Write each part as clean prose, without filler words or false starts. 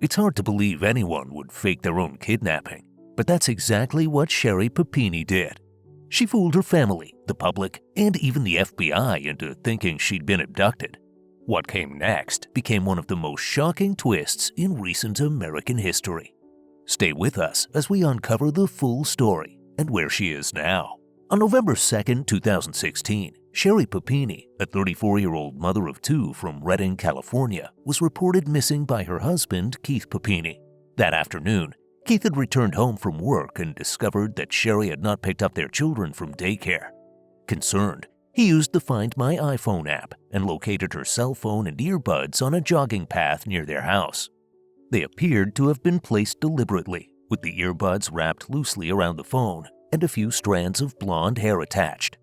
It's hard to believe anyone would fake their own kidnapping, but that's exactly what Sherri Papini did. She fooled her family, the public, and even the FBI into thinking she'd been abducted. What came next became one of the most shocking twists in recent American history. Stay with us as we uncover the full story and where she is now. On November 2, 2016, Sherri Papini, a 34-year-old mother of two from Redding, California, was reported missing by her husband, Keith Papini. That afternoon, Keith had returned home from work and discovered that Sherri had not picked up their children from daycare. Concerned, he used the Find My iPhone app and located her cell phone and earbuds on a jogging path near their house. They appeared to have been placed deliberately, with the earbuds wrapped loosely around the phone and a few strands of blonde hair attached.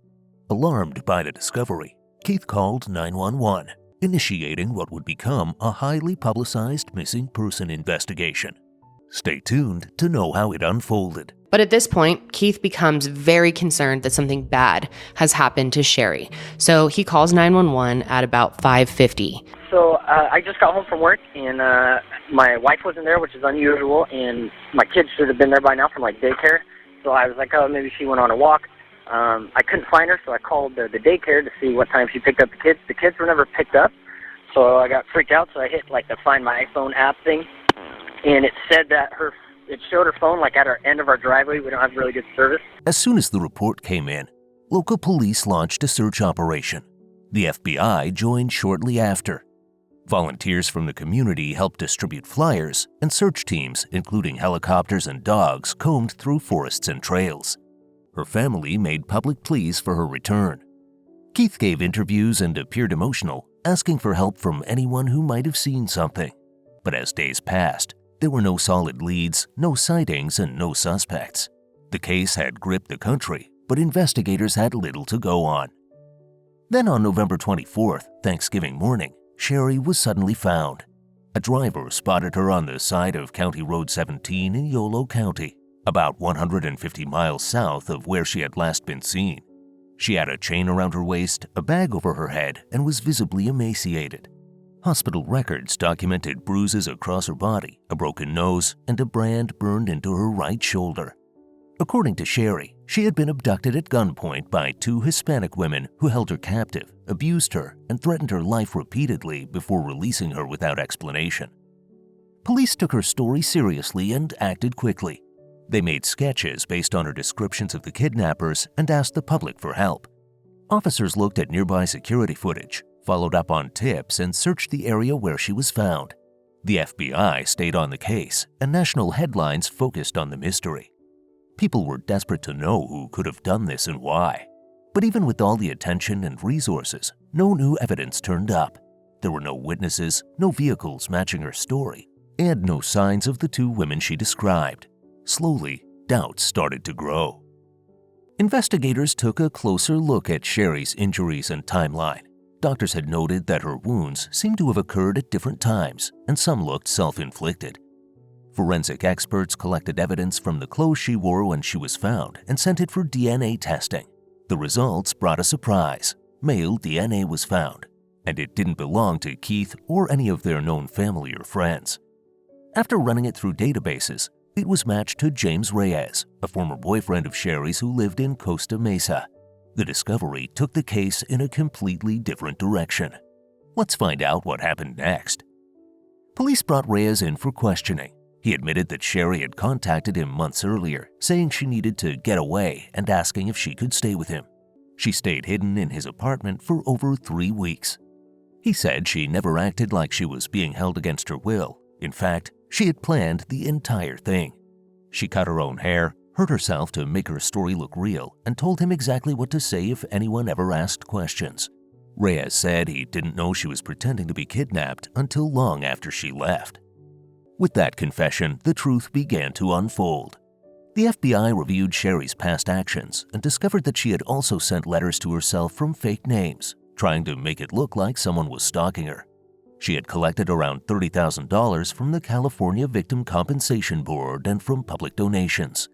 Alarmed by the discovery, Keith called 911, initiating what would become a highly publicized missing person investigation. Stay tuned to know how it unfolded. But at this point, Keith becomes very concerned that something bad has happened to Sherri. So he calls 911 at about 5:50. So I just got home from work, and my wife wasn't there, which is unusual, and my kids should have been there by now from daycare. So I was like, oh, maybe she went on a walk. I couldn't find her, so I called the daycare to see what time she picked up the kids. The kids were never picked up, so I got freaked out, so I hit the Find My iPhone app thing, and it said that it showed her phone at our end of our driveway. We don't have really good service. As soon as the report came in, local police launched a search operation. The FBI joined shortly after. Volunteers from the community helped distribute flyers, and search teams, including helicopters and dogs, combed through forests and trails. Her family made public pleas for her return. Keith gave interviews and appeared emotional, asking for help from anyone who might have seen something. But as days passed, there were no solid leads, no sightings, and no suspects. The case had gripped the country, but investigators had little to go on. Then on November 24th, Thanksgiving morning, Sherri was suddenly found. A driver spotted her on the side of County Road 17 in Yolo County, about 150 miles south of where she had last been seen. She had a chain around her waist, a bag over her head, and was visibly emaciated. Hospital records documented bruises across her body, a broken nose, and a brand burned into her right shoulder. According to Sherri, she had been abducted at gunpoint by two Hispanic women who held her captive, abused her, and threatened her life repeatedly before releasing her without explanation. Police took her story seriously and acted quickly. They made sketches based on her descriptions of the kidnappers and asked the public for help. Officers looked at nearby security footage, followed up on tips, and searched the area where she was found. The FBI stayed on the case, and national headlines focused on the mystery. People were desperate to know who could have done this and why. But even with all the attention and resources, no new evidence turned up. There were no witnesses, no vehicles matching her story, and no signs of the two women she described. Slowly, doubts started to grow. Investigators took a closer look at Sherri's injuries and timeline. Doctors had noted that her wounds seemed to have occurred at different times, and some looked self-inflicted. Forensic experts collected evidence from the clothes she wore when she was found and sent it for DNA testing. The results brought a surprise. Male DNA was found, and it didn't belong to Keith or any of their known family or friends. After running it through databases, it was matched to James Reyes, a former boyfriend of Sherri's who lived in Costa Mesa. The discovery took the case in a completely different direction. Let's find out what happened next. Police brought Reyes in for questioning. He admitted that Sherri had contacted him months earlier, saying she needed to get away and asking if she could stay with him. She stayed hidden in his apartment for over 3 weeks. He said she never acted like she was being held against her will. In fact, she had planned the entire thing. She cut her own hair, hurt herself to make her story look real, and told him exactly what to say if anyone ever asked questions. Reyes said he didn't know she was pretending to be kidnapped until long after she left. With that confession, the truth began to unfold. The FBI reviewed Sherri's past actions and discovered that she had also sent letters to herself from fake names, trying to make it look like someone was stalking her. She had collected around $30,000 from the California Victim Compensation Board and from public donations.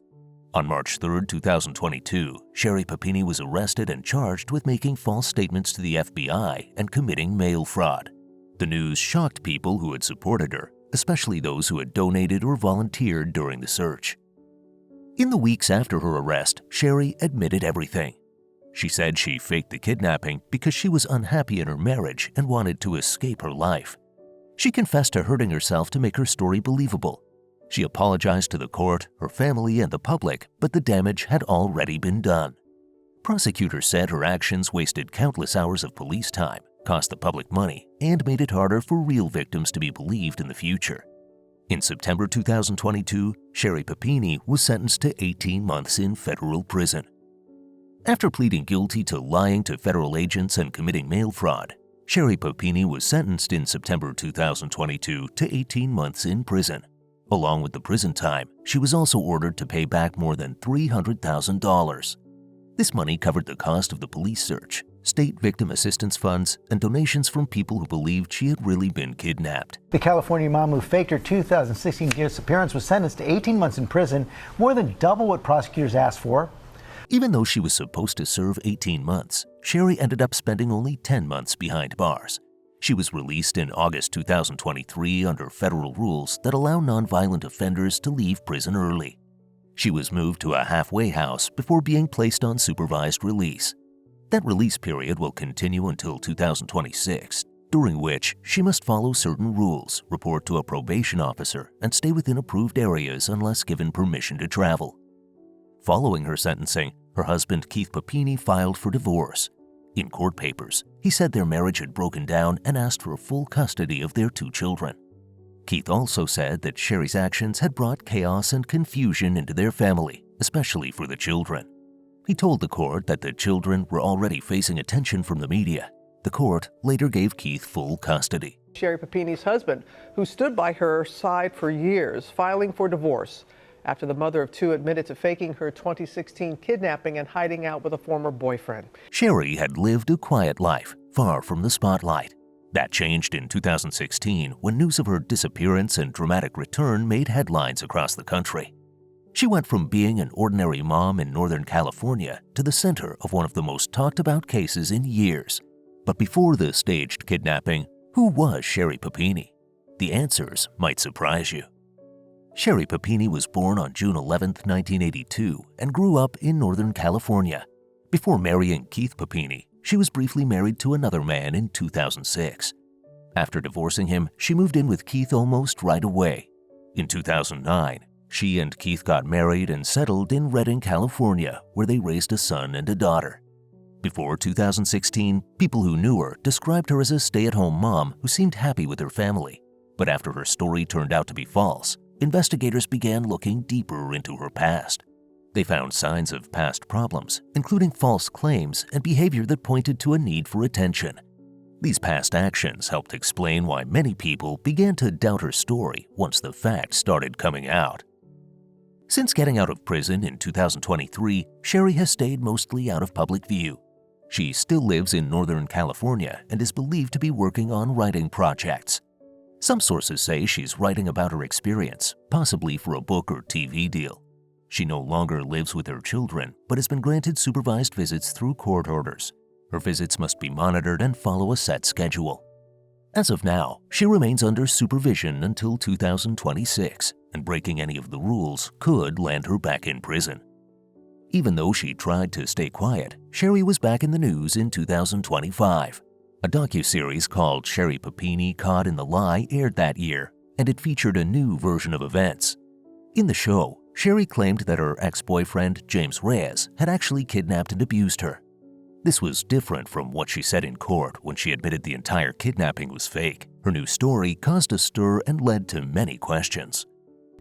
On March 3, 2022, Sherri Papini was arrested and charged with making false statements to the FBI and committing mail fraud. The news shocked people who had supported her, especially those who had donated or volunteered during the search. In the weeks after her arrest, Sherri admitted everything. She said she faked the kidnapping because she was unhappy in her marriage and wanted to escape her life. She confessed to hurting herself to make her story believable. She apologized to the court, her family, and the public, but the damage had already been done. Prosecutors said her actions wasted countless hours of police time, cost the public money, and made it harder for real victims to be believed in the future. In September 2022, Sherry Papini was sentenced to 18 months in federal prison. After pleading guilty to lying to federal agents and committing mail fraud, Sherry Papini was sentenced in September 2022 to 18 months in prison. Along with the prison time, she was also ordered to pay back more than $300,000. This money covered the cost of the police search, state victim assistance funds, and donations from people who believed she had really been kidnapped. The California mom who faked her 2016 disappearance was sentenced to 18 months in prison, more than double what prosecutors asked for. Even though she was supposed to serve 18 months, Sherri ended up spending only 10 months behind bars. She was released in August 2023 under federal rules that allow nonviolent offenders to leave prison early. She was moved to a halfway house before being placed on supervised release. That release period will continue until 2026, during which she must follow certain rules, report to a probation officer, and stay within approved areas unless given permission to travel. Following her sentencing, her husband Keith Papini filed for divorce. In court papers, he said their marriage had broken down and asked for full custody of their 2 children. Keith also said that Sherri's actions had brought chaos and confusion into their family, especially for the children. He told the court that the children were already facing attention from the media. The court later gave Keith full custody. Sherri Papini's husband, who stood by her side for years, filing for divorce after the mother of 2 admitted to faking her 2016 kidnapping and hiding out with a former boyfriend. Sherri had lived a quiet life, far from the spotlight. That changed in 2016 when news of her disappearance and dramatic return made headlines across the country. She went from being an ordinary mom in Northern California to the center of one of the most talked about cases in years. But before the staged kidnapping, who was Sherri Papini? The answers might surprise you. Sherri Papini was born on June 11, 1982, and grew up in Northern California. Before marrying Keith Papini, she was briefly married to another man in 2006. After divorcing him, she moved in with Keith almost right away. In 2009, she and Keith got married and settled in Redding, California, where they raised a son and a daughter. Before 2016, people who knew her described her as a stay-at-home mom who seemed happy with her family. But after her story turned out to be false, investigators began looking deeper into her past. They found signs of past problems, including false claims and behavior that pointed to a need for attention. These past actions helped explain why many people began to doubt her story once the facts started coming out. Since getting out of prison in 2023, Sherri has stayed mostly out of public view. She still lives in Northern California and is believed to be working on writing projects. Some sources say she's writing about her experience, possibly for a book or TV deal. She no longer lives with her children, but has been granted supervised visits through court orders. Her visits must be monitored and follow a set schedule. As of now, she remains under supervision until 2026, and breaking any of the rules could land her back in prison. Even though she tried to stay quiet, Sherri was back in the news in 2025. A docuseries called Sherri Papini Caught in the Lie aired that year, and it featured a new version of events. In the show, Sherri claimed that her ex-boyfriend, James Reyes, had actually kidnapped and abused her. This was different from what she said in court when she admitted the entire kidnapping was fake. Her new story caused a stir and led to many questions.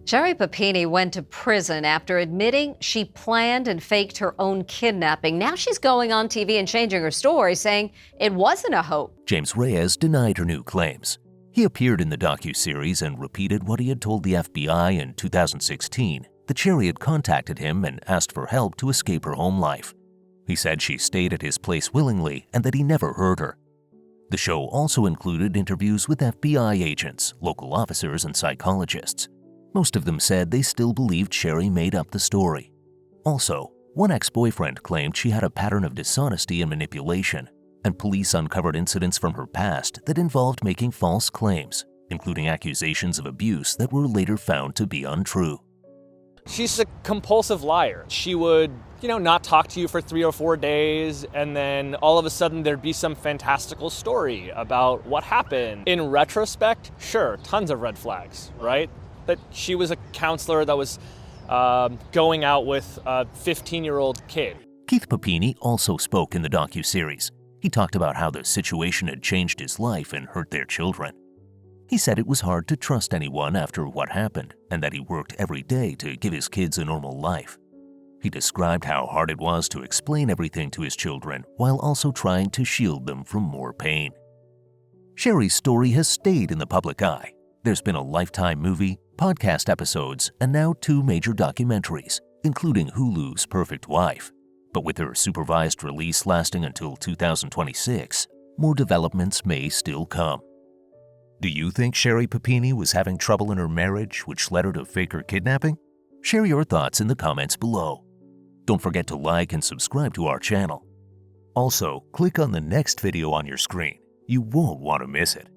Sherri Papini went to prison after admitting she planned and faked her own kidnapping. Now she's going on TV and changing her story, saying it wasn't a hoax. James Reyes denied her new claims. He appeared in the docuseries and repeated what he had told the FBI in 2016, that Sherri had contacted him and asked for help to escape her home life. He said she stayed at his place willingly and that he never hurt her. The show also included interviews with FBI agents, local officers, and psychologists. Most of them said they still believed Sherri made up the story. Also, one ex-boyfriend claimed she had a pattern of dishonesty and manipulation, and police uncovered incidents from her past that involved making false claims, including accusations of abuse that were later found to be untrue. She's a compulsive liar. She would, not talk to you for 3 or 4 days, and then all of a sudden there'd be some fantastical story about what happened. In retrospect, sure, tons of red flags, right? That she was a counselor that was going out with a 15-year-old kid. Keith Papini also spoke in the docuseries. He talked about how the situation had changed his life and hurt their children. He said it was hard to trust anyone after what happened, and that he worked every day to give his kids a normal life. He described how hard it was to explain everything to his children while also trying to shield them from more pain. Sherri's story has stayed in the public eye. There's been a Lifetime movie, podcast episodes, and now 2 major documentaries, including Hulu's Perfect Wife. But with her supervised release lasting until 2026, more developments may still come. Do you think Sherri Papini was having trouble in her marriage, which led her to fake her kidnapping? Share your thoughts in the comments below. Don't forget to like and subscribe to our channel. Also, click on the next video on your screen. You won't want to miss it.